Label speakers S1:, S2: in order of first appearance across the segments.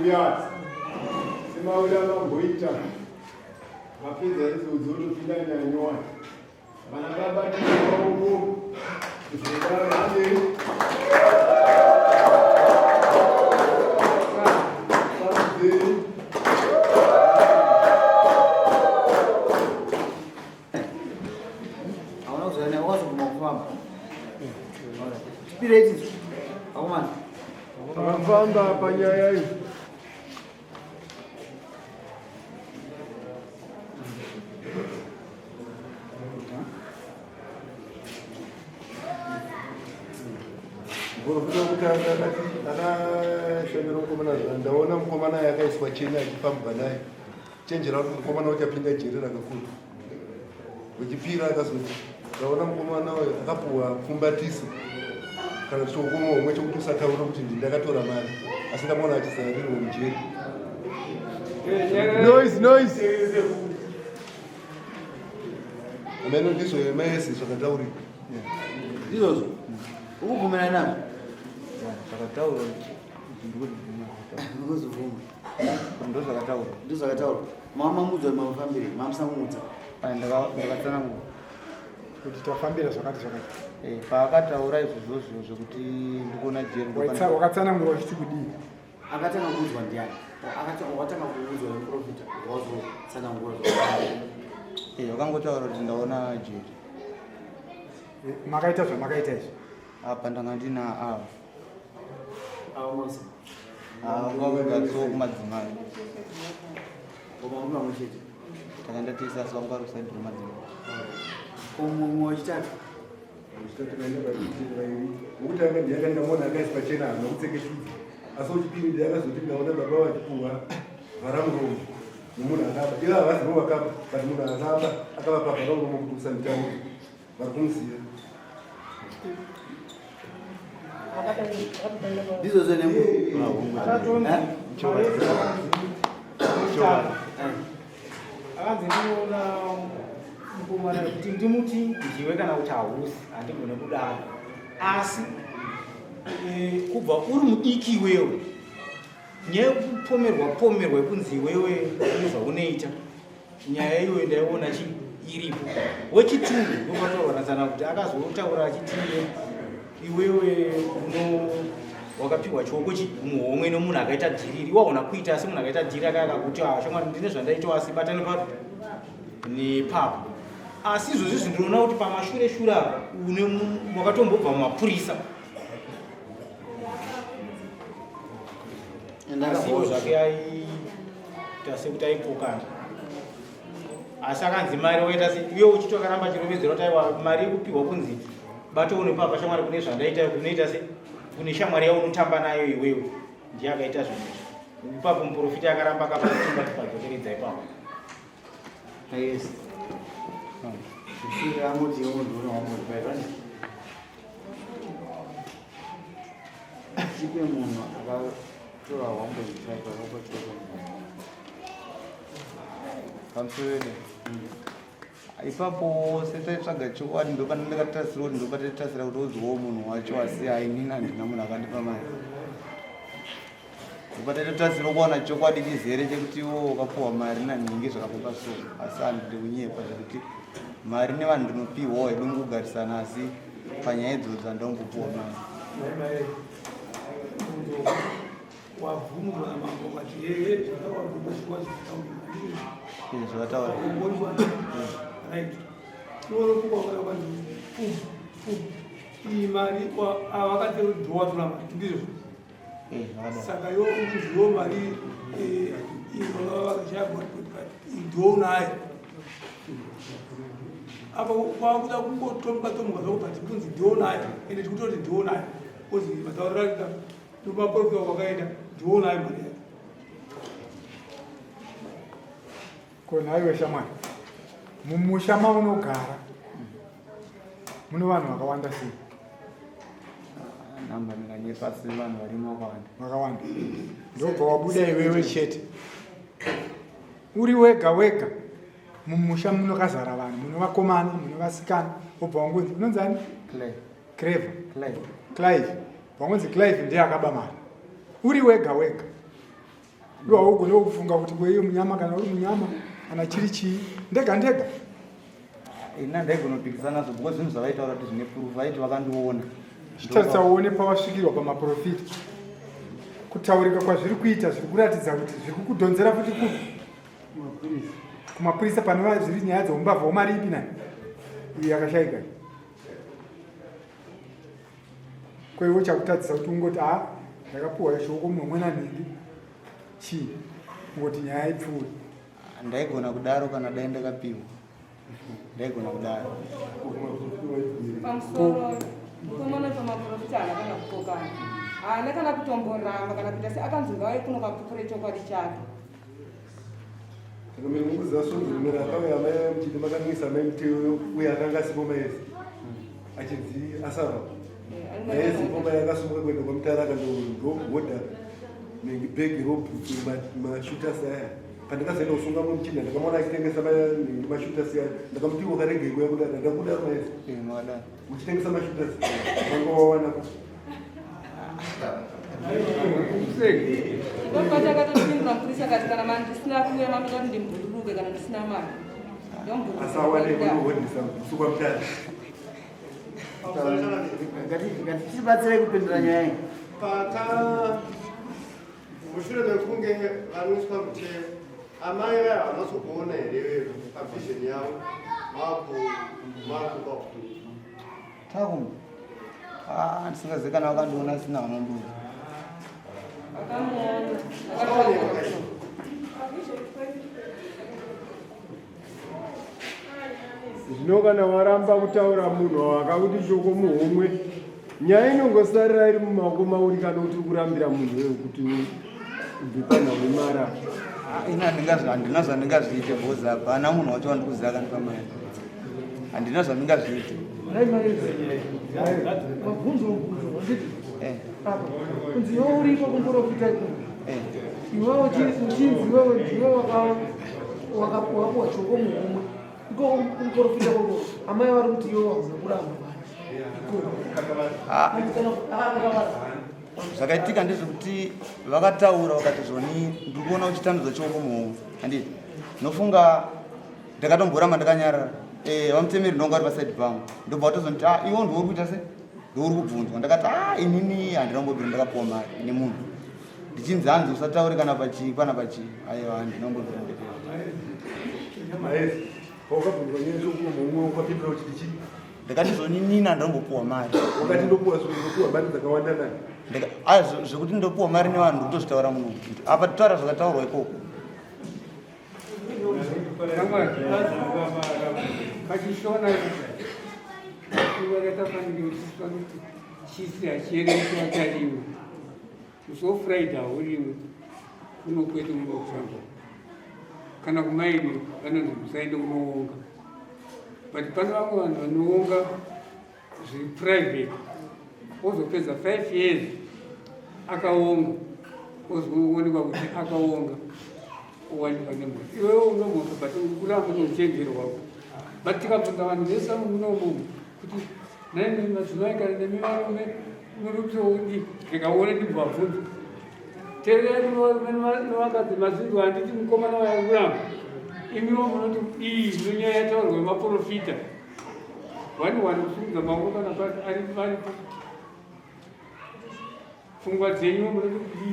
S1: Hallelujah. Simaulia mamboita. Mapenzi yalizozuru bila nyanyua. Wanababa ni Mungu. Tusikarane. Vamba panyaya hii. Ndaona mukomana yakaiswa cheni achifamba naye. Chenjera kuti mukomana uchapinda jeri rakakura. Uchipira akazoti ndaona mukomana akapuwa pfumbatiso. Kana kuti Muhomwe chekuti usataura kuti ndakatora mari asi ndamona achisarira mujeri. Noise. Ameno ndizvo maesi zvakataurika.
S2: Ndizvo. Ukuvumira nani?
S3: Zvakataura.
S2: Ndozovuma.
S3: Ndozvakataura.
S2: Mama mudza mafambire, mamsamudza.
S3: Ndakatsanangura.
S1: Kuti tafambira zvakati.
S3: Paakataura izvozvo zvekuti ndikuona jeri.
S1: Wakatsanangura uchiti kudii?
S2: Akatanga kuudzwa ndiani? Wakatanga kuudzwa neprofita wazotsanangura.
S3: Wakangotaura kuti ndaona jeri.
S1: Makaita izvi?
S3: Apa ndanga ndina ava.
S2: Ava mose?
S3: Vakugatsowo kumadzimai.
S2: Koma muri vamwe chete?
S3: Takaenda tese asi vangu vari kusaidhi remadzimai.
S2: Mumwe wechitatu?
S1: Ukuti ndakandamona akaiswa chena nokutsekeshudza. Asi uchipiri ndakazoti ndaona baba vachipuwa varamuromo nomunhu akaba. Ivo havasi vo vakaba, but munhu akaba akavapa varamuromo kuti usanditauri. Vari kumuziva.
S2: Ndizvo zvenembo.
S4: Akanzi ndinoona mukomana kuti ndimuti ndiwe kana kuti hausi handigone kudaro. Asi kubva uri mudiki iwewe nyaya yekupomerwa yekunzi iwewe unozvaunoita nyaya iyoyo ndaiona iripo. Wechitunhu ndopatauradzana kuti akazotaura achiti iwewe wakapiwa chioko Muhomwe nomunhu akaita dhiriri. Iwaona kuita asi munhu akaita dhiriri akakuti shamwari ndine zvandaitawo asi batani papi nepapo. Asi izvozvi ndinoona kuti pamashure apa wakatombobva mumapurisa. Asiwo zvake aita sekuti aipokana. Asi akanzi mari waita iwe uchitokaramba chirovedzero kuti aiwa mari yekupiwa kunzi batoone papa shamwari kune zvandaita kunoita se kune shamwari yaunotamba nayo iwewe ndiye akaita zvinhu. Ipapo muprofita akaramba akapatimba tipadzokeredza ipapo.
S2: Yes. Zvishira amoti munhu unohamuri paipani. Chipe munhu akatora hwambo zvitsvaipa akapachoka.
S3: Pamusoro ipapo setaitsvaga chokwadi ndopane ndakatasira kuti ndopatatasira kuti uziwo munhu wacho asi hainini handina munhu akandipa mari. Ndopatatasira kuwana chokwadi chizere chekuti iwo wakapuwa mari nanhingi zvakapapa so asi handidi kunyepa zvekuti mari nevanhu ndinopiwawo haidi kungogarisana asi panyaya idzodzo handongopuwa mari.
S4: Wavhunwa mambo kuti zvakawandobashwa
S3: zvakataura.
S4: Right. Iyi mari avakati ndowatora mari ndizvo. Saka iwo mari vakashagwa ndounayo. Apa kwakuda kungotomuka zvakuti kunzi ndounayo ende tikutoti ndounayo. Kozi mataurira ndomaprofita kwakaenda ndounayo mari yayo.
S1: Kona iwe shamwari. Mumusha maunogara mune vanhu vakawanda sei?
S3: Namba ndinganyepa asi vanhu varimo
S1: vakawanda. Ndobva wabuda iwewe chete. Uri wega mumusha munokazara vanhu, muno vakomana, muno vasikana. Obva wangunzi unonzani? Clive. Wangunzi Clive ndiye akaba mari. Uri wega.
S5: ndo augone kufunga kuti wewe munyama kana uri munyama kana chiri chii ndega
S3: ina ndaigonopikisana nazvo because zvinhu zvavaitaura kuti zvine proof vaiti vakandiona
S5: chitarisa uone pawasvikirwa pamaprofita kutaurika kwazviri kuita zviri kuratidza kuti zviri kukudhonzera futi kumapurisa pane zviri nyaya dzeumbavha umari ipi nayo iyi yakashayika kwaiwo chakutadzisa kuti ungoti ndakapuwa shoko mumwe nanhingi chii ngoti nyaya ipfuuri
S3: ndaigona kudaro kana dai ndakapiwa ndaigona kudaro
S6: pamusoro kumona pamaprofita haana kutokana haana kana kutomboramba kana kuita seakanzi ngauye kuno kapupure chokwadi chake
S1: munguziva sonzomera akauya amai muchiti makamisa amai muteo uye akanga asipo maezi achinzi asara maezi po mai akasumuka kuenda kwamutara akandogodha nebhegi robhutsu mashutasi aya pandakazoenda kusunga muchinda ndakamona achitengesa mashutasi aya ndakamuti wakaregei kuya kudaro ndakudaro maezi uchitengesa mashutasi vanga wawanapo
S6: ndopachakatopindura mupurisa kati kana mani ndisina kuuya mamita kuti ndimbuduluke kana ndisina mari
S1: asawaneohodisa kusukwa mutara
S3: ngatichibatsire kupindura nyaya iyi
S2: mushure mekunge vanoiswa mutemo amai vaya havazogona here pavhizheni yavo makuba
S3: takum ndisingazivi kana vakandiona sina vanonduka
S7: zvino kana waramba kutaura munhu wakakuti shoko muhomwe nyaya inongosarira iri mumaoko mauri kana kuti kurambira munhu wewe kuti ubve panhau mara
S3: handina zvandingazviite bhozi apa hana munhu wacho wandikuziva akandipa mari handina zvandingazviite
S7: kunzi iwe uripo kumprofita iwewe uchinzi iwe wakapuwa shoko muhomwe iko kumprofita koko amai vari kuti iwe wakuza kuramba
S3: zvakaitika ndezvekuti vakataura vakati zvoni ndikuona uchitandudza choko muhomwe handiti nofunga ndakatomboramba ndakanyarara vamutemeri ndonga vari pasaidi pangu ndobva watozoniti iwo ndiuri kuita se ndouri kubvunzwa ndakati inini handinambobviri ndakapuwa mari ine munhu ndichinzi hanzi usataure kana pachii pana pachii aiwa handinambobviri
S1: wakabvunzwa nyezvokumumwe ukapindura uchiti chii
S3: ndakati zoninini handinambopuwa mari
S1: wakati ndopuwa mari dzakawanda nani
S3: zvekuti ndopuwa mari nevanhu ndikutozvitaura muno apa titaura zvakataurwa ikoko
S7: kachishona iwakatafanirwa kuti chisi hachiereswa charimwe usofuraidha urimwe unokwete unoda kufamba kana kumaini vanonzi musaende unoonga but pane vamwe vanhu vanoonga zviri private ozopedza 5 years akaonga ozoonekwa kuti akaonga owanikwa nemhuri iwewe unomhoka but uramba nouchenjerwako but tikabvunza vanhu vese munomo kuti naimi madzimai kana nemi varume murikutoudi ndikaone ndimbvabvunza teereri novakadzi mazindu handiti mukomana wayakuramba imiwo munoti iyi nonyaya yataurwa yemaprofita wani kusungudza maoko kana pati aripo pfungwa dzenyu munoti kuti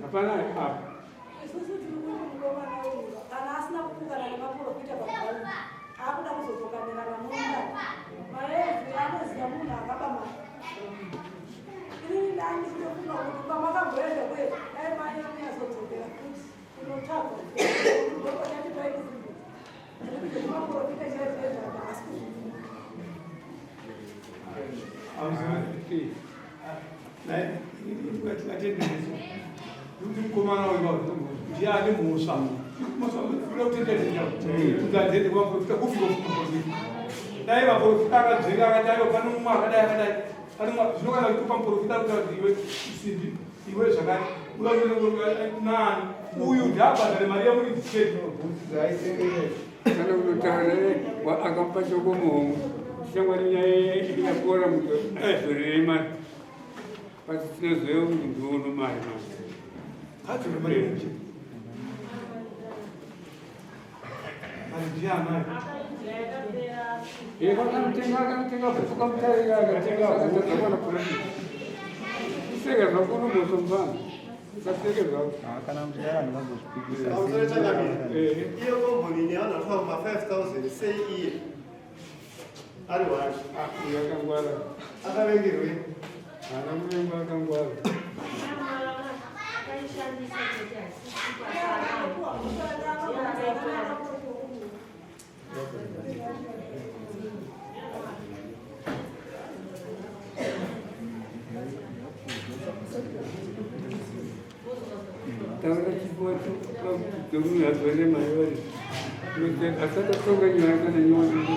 S7: hapana apa
S8: isusu tiri kuti mukomana uyu kana asina kukungana nemaprofita pagauta akuda kuzotokanira namonda maezi anoziva munhu akabama inini ndandikutofunga kuti pamakamboenda kwe dai mai anyazodzokera futi kunotsvagwa nekuti maprofita chaizvaizvaka asi
S7: kuti mukomana ndiani mhosva uda kutendeea kugadzete kwaprofita kufirofumaprofita dai vaprofita akadzvera akati aiwa pane mumwe akadai zvinokana kuti pamuprofita kuti iwe isimbi iwe zvakati nani uyu ndabhadhare mari yamuridhiseti
S9: kana kunotaura akamupa shoko muhomwe tichangwani nyaya yakora muti azorere mari pati tinozoya kuti ndiono mari
S7: Hadi ulimwengu nje. Andiana.
S9: Yeye akamtenga kutoka mtari akatenga akatakana kurudi. Sega zakuru msombana. Sasege zao.
S3: Kana mjara ndingazozvipikisa.
S2: Iyo komboni anotwa ma 5000 sei iye. Ari wacho.
S9: Yakangwara.
S2: Akavengerwe.
S9: Ana mwengu akangwara. Taura chipotu kamu ya bere mayori. Mungkin asal tak tahu kan yang ada nyuan itu.